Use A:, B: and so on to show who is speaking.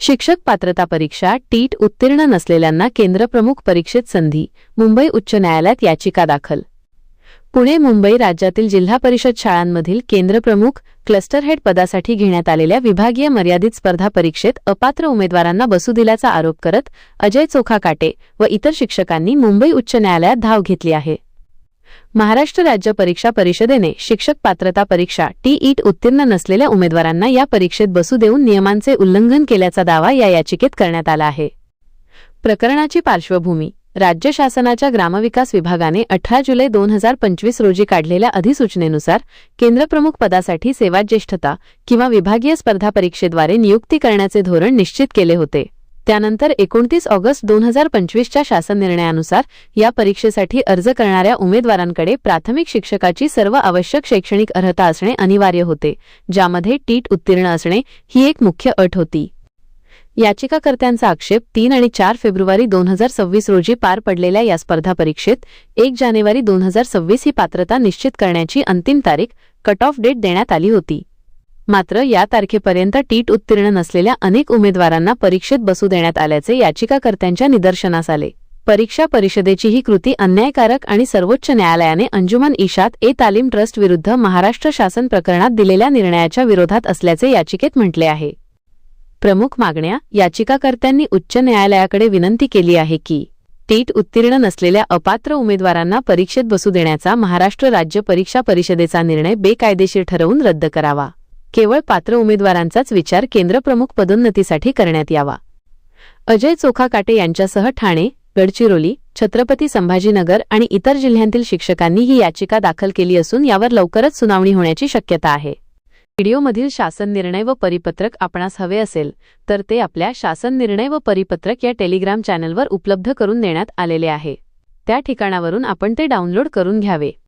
A: शिक्षक पात्रता परीक्षा टीट उत्तीर्ण नसलेल्यांना केंद्रप्रमुख परीक्षेत संधी. मुंबई उच्च न्यायालयात याचिका दाखल. पुणे मुंबई राज्यातील जिल्हा परिषद शाळांमधील केंद्रप्रमुख क्लस्टर हेड पदासाठी घेण्यात आलेल्या विभागीय मर्यादित स्पर्धा परीक्षेत अपात्र उमेदवारांना बसू दिल्याचा आरोप करत अजय चोखाकाटे व इतर शिक्षकांनी मुंबई उच्च न्यायालयात धाव घेतली आहे. महाराष्ट्र राज्य परीक्षा परिषदेने शिक्षक पात्रता परीक्षा टीईट उत्तीर्ण नसलेल्या उमेदवारांना या परीक्षेत बसू देऊन नियमांचे उल्लंघन केल्याचा दावा या याचिकेत करण्यात आला आहे. प्रकरणाची पार्श्वभूमी. राज्य शासनाच्या ग्रामविकास विभागाने 18 जुलै 2025 रोजी काढलेल्या अधिसूचनेनुसार केंद्रप्रमुख पदासाठी सेवाज्येष्ठता किंवा विभागीय स्पर्धा परीक्षेद्वारे नियुक्ती करण्याचे धोरण निश्चित केले होते. त्यानंतर 29 ऑगस्ट 2025च्या शासन निर्णयानुसार या परीक्षेसाठी अर्ज करणाऱ्या उमेदवारांकडे प्राथमिक शिक्षकाची सर्व आवश्यक शैक्षणिक अर्हता असणे अनिवार्य होते, ज्यामध्ये टीट उत्तीर्ण असणे ही एक मुख्य अट होती. याचिकाकर्त्यांचा आक्षेप 3 आणि 4 फेब्रुवारी 2026 रोजी पार पडलेल्या या स्पर्धा परीक्षेत 1 जानेवारी 2026 ही पात्रता निश्चित करण्याची अंतिम तारीख कट ऑफ डेट देण्यात आली होती. मात्र या तारखेपर्यंत टीट उत्तीर्ण नसलेल्या अनेक उमेदवारांना परीक्षेत बसू देण्यात आल्याचे याचिकाकर्त्यांच्या निदर्शनास आले. परीक्षा परिषदेची ही कृती अन्यायकारक आणि सर्वोच्च न्यायालयाने अंजुमन इशात-ए-तालीम ट्रस्ट विरुद्ध महाराष्ट्र शासन प्रकरणात दिलेल्या निर्णयाच्या विरोधात असल्याचे याचिकेत म्हटले आहे. प्रमुख मागण्या. याचिकाकर्त्यांनी उच्च न्यायालयाकडे विनंती केली आहे की टीट उत्तीर्ण नसलेल्या अपात्र उमेदवारांना परीक्षेत बसू देण्याचा महाराष्ट्र राज्य परीक्षा परिषदेचा निर्णय बेकायदेशीर ठरवून रद्द करावा. केवळ पात्र उमेदवारांचाच विचार केंद्रप्रमुख पदोन्नतीसाठी करण्यात यावा. अजय चोखाकाटे यांच्यासह ठाणे, गडचिरोली, छत्रपती संभाजीनगर आणि इतर जिल्ह्यांतील शिक्षकांनी ही याचिका दाखल केली असून यावर लवकरच सुनावणी होण्याची शक्यता आहे. व्हिडिओमधील शासन निर्णय व परिपत्रक आपणास हवे असेल तर ते आपल्या शासन निर्णय व परिपत्रक या टेलिग्राम चॅनलवर उपलब्ध करून देण्यात आलेले आहे. त्या ठिकाणावरून आपण ते डाउनलोड करून घ्यावे.